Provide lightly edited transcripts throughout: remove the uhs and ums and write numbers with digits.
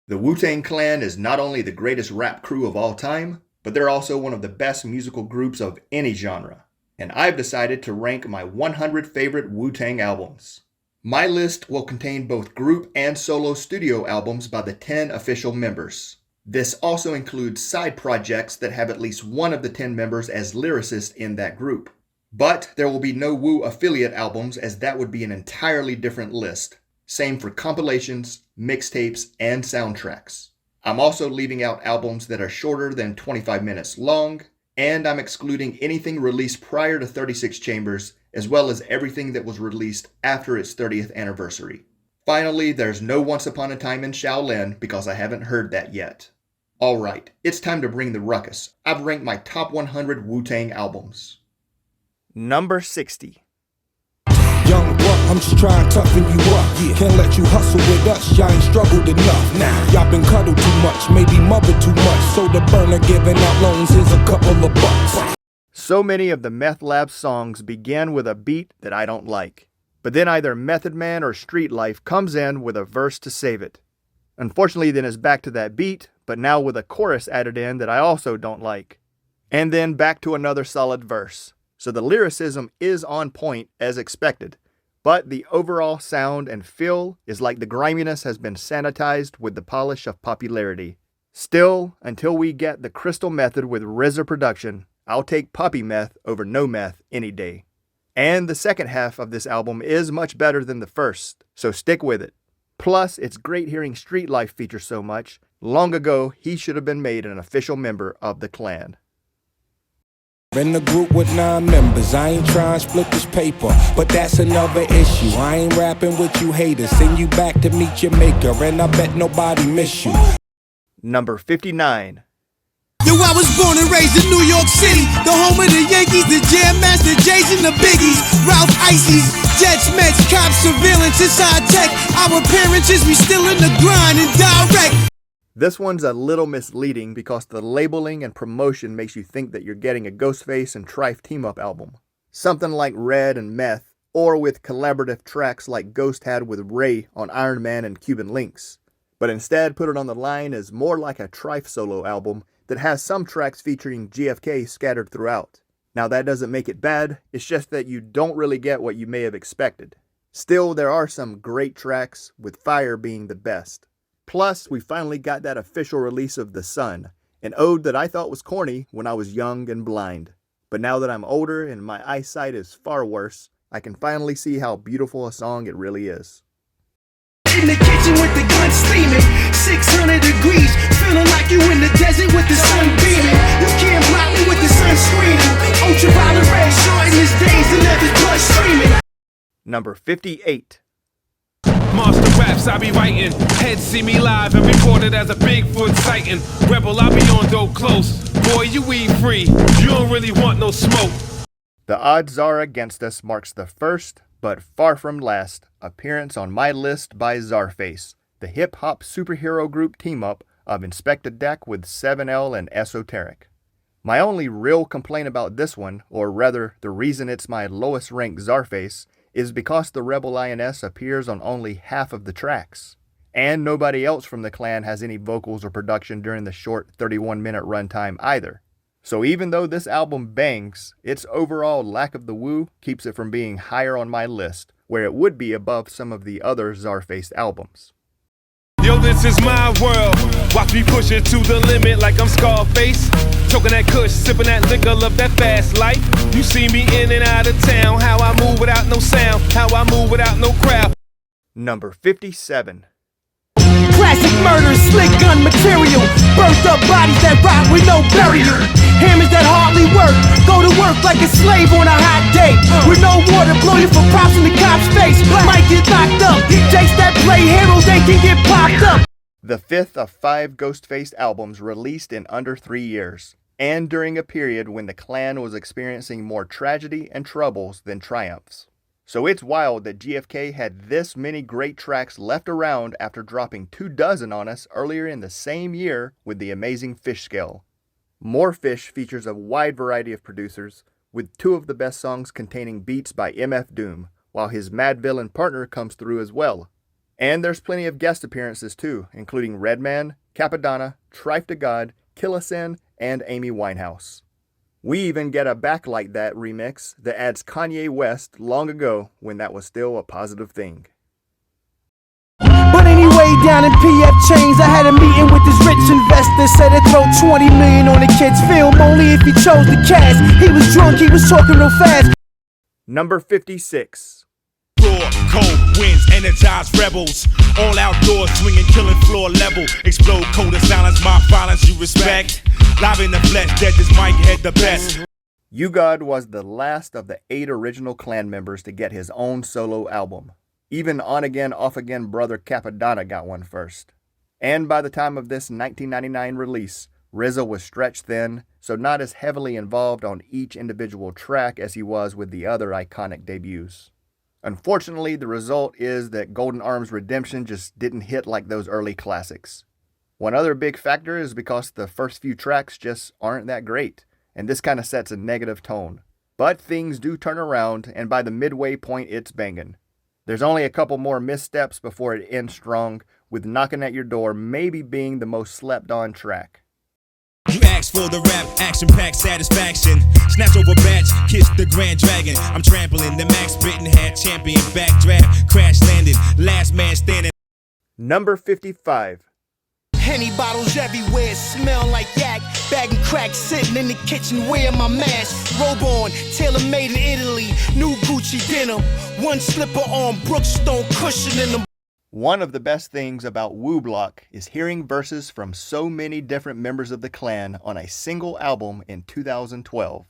The Wu-Tang Clan is not only the greatest rap crew of all time, but they're also one of the best musical groups of any genre. And I've decided to rank my 100 favorite Wu-Tang albums. My list will contain both group and solo studio albums by the 10 official members. This also includes side projects that have at least one of the 10 members as lyricists in that group. But there will be no Wu affiliate albums, as that would be an entirely different list. Same for compilations, mixtapes, and soundtracks. I'm also leaving out albums that are shorter than 25 minutes long, and I'm excluding anything released prior to 36 Chambers, as well as everything that was released after its 30th anniversary. Finally, there's no Once Upon a Time in Shaolin because I haven't heard that yet. Alright, it's time to bring the ruckus. I've ranked my top 100 Wu-Tang albums. Number 60. Young buck, I'm just trying to toughen you up. Yeah. Can't let you hustle with us, y'all ain't struggled enough. Nah, y'all been cuddled too much, maybe mothered too much. So the burner giving out loans is a couple of bucks. So many of the Meth Lab songs begin with a beat that I don't like. But then either Method Man or Street Life comes in with a verse to save it. Unfortunately, then it's back to that beat, but now with a chorus added in that I also don't like. And then back to another solid verse. So the lyricism is on point as expected, but the overall sound and feel is like the griminess has been sanitized with the polish of popularity. Still, until we get the Crystal Method with RZA production, I'll take Puppy Meth over No Meth any day. And the second half of this album is much better than the first, so stick with it. Plus, it's great hearing Street Life feature so much. Long ago, he should have been made an official member of the clan. In the group with 9 members, I ain't trying to split this paper, but that's another issue. I ain't rapping with you haters, send you back to meet your maker, and I bet nobody miss you. Number 59. Yo, I was born and raised in New York City, the home of the Yankees, the Jam Master, Jays, and the Biggies, Ralph Ices, Jets, Mets, cops, surveillance, inside tech. Our appearances, we still in the grind and direct. This one's a little misleading because the labeling and promotion makes you think that you're getting a Ghostface and Trife team-up album. Something like Red and Meth, or with collaborative tracks like Ghost had with Ray on Iron Man and Cuban Links. But instead, put it on the line as more like a Trife solo album that has some tracks featuring GFK scattered throughout. Now that doesn't make it bad, it's just that you don't really get what you may have expected. Still, there are some great tracks, with Fyre being the best. Plus, we finally got that official release of The Sun, an ode that I thought was corny when I was young and blind. But now that I'm older and my eyesight is far worse, I can finally see how beautiful a song it really is. In the kitchen with the gun steaming, 600 degrees, feeling like you in the desert with the sun beaming. You can't block me with the sun screaming. Ultraviolet red short in his days and left his blood streaming. Number 58. Monster raps I be writing, heads see me live and reported as a Bigfoot sighting. Rebel I be on dope close, boy you weed free, you don't really want no smoke. The odds are against us marks the first, but far from last, appearance on my list by Czarface, the hip-hop superhero group team-up of Inspectah Deck with 7L and Esoteric. My only real complaint about this one, or rather the reason it's my lowest ranked Czarface, is because the Rebel INS appears on only half of the tracks. And nobody else from the clan has any vocals or production during the short 31-minute runtime either. So even though this album bangs, its overall lack of the Wu keeps it from being higher on my list, where it would be above some of the other Czarface albums. Yo, this is my world, watch me push it to the limit like I'm Scarface. Choking that kush, sipping that liquor, love that fast life. You see me in and out of town, how I move without no sound, how I move without no crowd. Number 57. Classic murder, slick gun material, burnt up bodies that rot with no burial. Hammers that hardly work, go to work like a slave on a hot day. With no water, blow you for props in the cop's face. Might get locked up, Jakes that play heroes, they can get popped up. The fifth of 5 Ghostface albums released in under 3 years, and during a period when the clan was experiencing more tragedy and troubles than triumphs. So it's wild that GFK had this many great tracks left around after dropping 24 on us earlier in the same year with the amazing Fish Scale. More Fish features a wide variety of producers, with 2 of the best songs containing beats by MF Doom, while his Mad Villain partner comes through as well. And there's plenty of guest appearances too, including Redman, Cappadonna, Trife the God, Killa, and Amy Winehouse. We even get a Backlight That remix that adds Kanye West long ago when that was still a positive thing. But anyway, down in PF Chains, I had a meeting with this rich investor. Said he'd throw 20 million on the kid's film only if he chose the cast. He was drunk, he was talking real fast. Number 56. Raw, cold winds, energized rebels. All outdoors, swinging, killing floor level. Explode, code of silence, my violence you respect. Live in the flesh, dead this mic head the best. U-God was the last of the 8 original clan members to get his own solo album. Even on-again, off-again brother Cappadonna got one first. And by the time of this 1999 release, RZA was stretched thin, so not as heavily involved on each individual track as he was with the other iconic debuts. Unfortunately, the result is that Golden Arms Redemption just didn't hit like those early classics. One other big factor is because the first few tracks just aren't that great, and this kind of sets a negative tone. But things do turn around, and by the midway point, it's banging. There's only a couple more missteps before it ends strong, with Knocking at Your Door maybe being the most slept-on track. You ask for the rap, action-packed satisfaction. Snatch over batch, kiss the Grand Dragon. I'm trampling the max, spitting hat, champion, backdraft, crash landing, last man standing. Number 55. Henny bottles everywhere, smell like yak. Bagging crack, sitting in the kitchen, wearing my mask. Robe on, tailor-made in Italy. New Gucci denim. One slipper on Brookstone cushion in them. One of the best things about Wu Block is hearing verses from so many different members of the clan on a single album in 2012.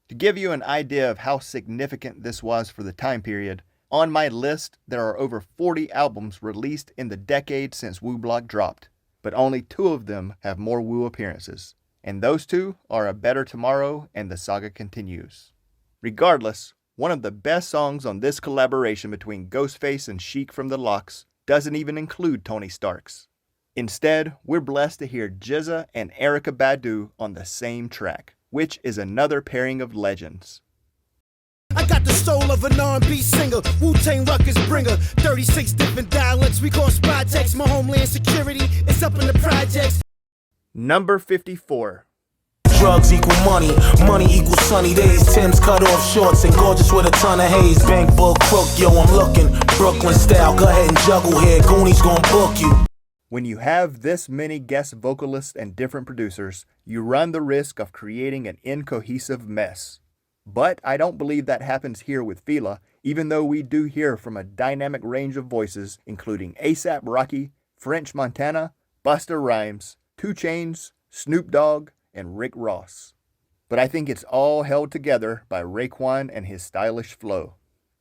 To give you an idea of how significant this was for the time period, on my list there are over 40 albums released in the decade since Wu Block dropped, but only 2 of them have more Wu appearances, and those 2 are A Better Tomorrow and The Saga Continues. Regardless, one of the best songs on this collaboration between Ghostface and Sheek from the Lox doesn't even include Tony Stark's. Instead, we're blessed to hear Jizza and Erykah Badu on the same track, which is another pairing of legends. I got the soul of an R&B singer, Wu-Tang ruckus bringer. 36 different dialects, we call spy text. My homeland security is up in the projects. Number 54. Drugs equal money, money equals sunny days. Tim's cut off shorts and gorgeous with a ton of haze. Bank book crook, yo, I'm looking Brooklyn style. Go ahead and juggle here, Goonies gon' book you. When you have this many guest vocalists and different producers, you run the risk of creating an incohesive mess. But I don't believe that happens here with Fila, even though we do hear from a dynamic range of voices, including A$AP Rocky, French Montana, Busta Rhymes, 2 Chainz, Snoop Dogg, and Rick Ross. But I think it's all held together by Raekwon and his stylish flow.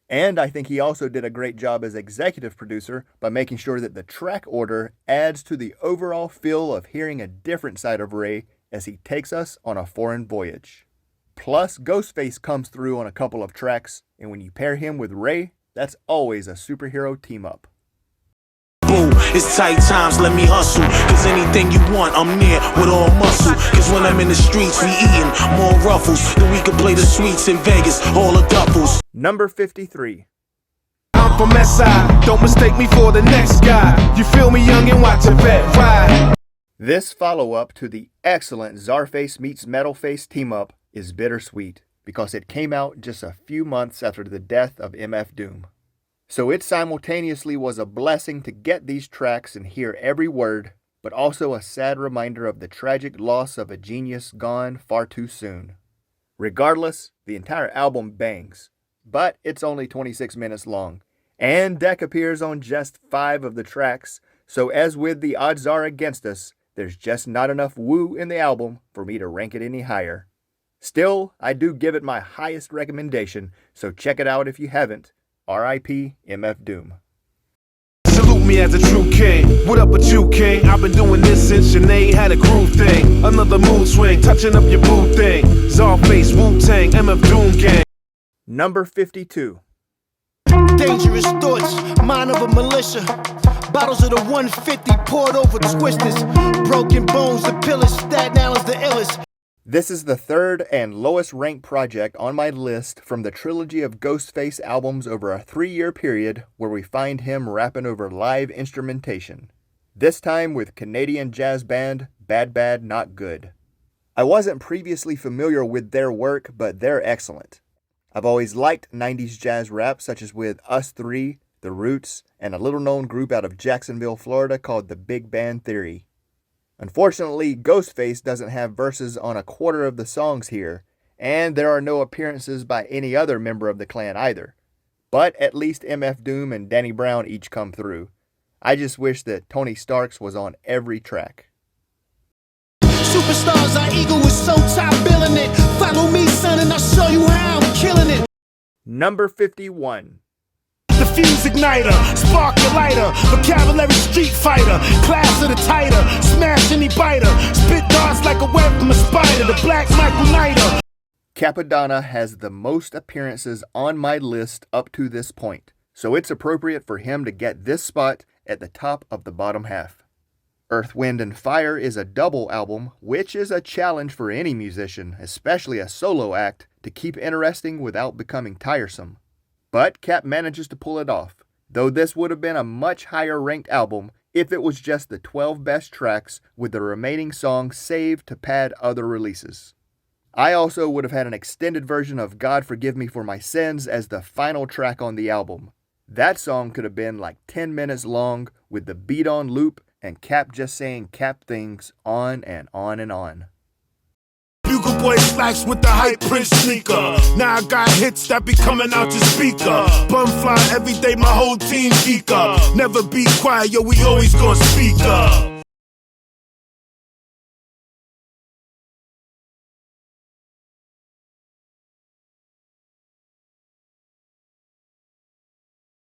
And I think he also did a great job as executive producer by making sure that the track order adds to the overall feel of hearing a different side of Ray as he takes us on a foreign voyage. Plus, Ghostface comes through on a couple of tracks, and when you pair him with Ray, that's always a superhero team-up. It's tight times, let me hustle. Cause anything you want, I'm near with all muscle. Cause when I'm in the streets, we eating more ruffles. Then we can play the sweets in Vegas, all the duffels. Number 53. I'm from SI, don't mistake me for the next guy. You feel me, young, and watch a vet ride. This follow-up to the excellent Czarface meets Metalface team-up is bittersweet because it came out just a few months after the death of MF Doom. So it simultaneously was a blessing to get these tracks and hear every word, but also a sad reminder of the tragic loss of a genius gone far too soon. Regardless, the entire album bangs, but it's only 26 minutes long, and Deck appears on just 5 of the tracks, so as with The Odds Are Against Us, there's just not enough Wu in the album for me to rank it any higher. Still, I do give it my highest recommendation, so check it out if you haven't. R.I.P. MF Doom. Salute me as a true king. What up with you, king? I've been doing this since Sinead had a groove thing. Another mood swing, touching up your boo thing. Czarface, Wu-Tang, MF Doom gang. Number 52. Dangerous thoughts, mind of a militia. Bottles of the 150 poured over twisters. Broken bones, the pillars, Staten Island's the illest. This is the third and lowest ranked project on my list from the trilogy of Ghostface albums over a 3-year period where we find him rapping over live instrumentation. This time with Canadian jazz band Bad Bad Not Good. I wasn't previously familiar with their work, but they're excellent. I've always liked 90s jazz rap such as with Us 3, The Roots, and a little-known group out of Jacksonville, Florida called the Big Band Theory. Unfortunately, Ghostface doesn't have verses on a quarter of the songs here, and there are no appearances by any other member of the clan either. But at least MF Doom and Danny Brown each come through. I just wish that Tony Starks was on every track. Superstars, our ego is so top billing it. Follow me, son, and I'll show you how I'm killing it. Number 51. The fuse igniter, spark your lighter, vocabulary street fighter, class of the tighter, smash any biter, spit darts like a web from a spider, the black Michael Knighter. Cappadonna has the most appearances on my list up to this point, so it's appropriate for him to get this spot at the top of the bottom half. Earth, Wind, and Fyre is a double album, which is a challenge for any musician, especially a solo act, to keep interesting without becoming tiresome. But Cap manages to pull it off, though this would have been a much higher ranked album if it was just the 12 best tracks with the remaining songs saved to pad other releases. I also would have had an extended version of God Forgive Me for My Sins as the final track on the album. That song could have been like 10 minutes long with the beat on loop and Cap just saying Cap things on and on and on. Bugle boy slacks with the hype Prince sneaker. Now I got hits that be coming out your speaker. Bum fly every day, my whole team geek up. Never be quiet, yo, we always gon' speak up.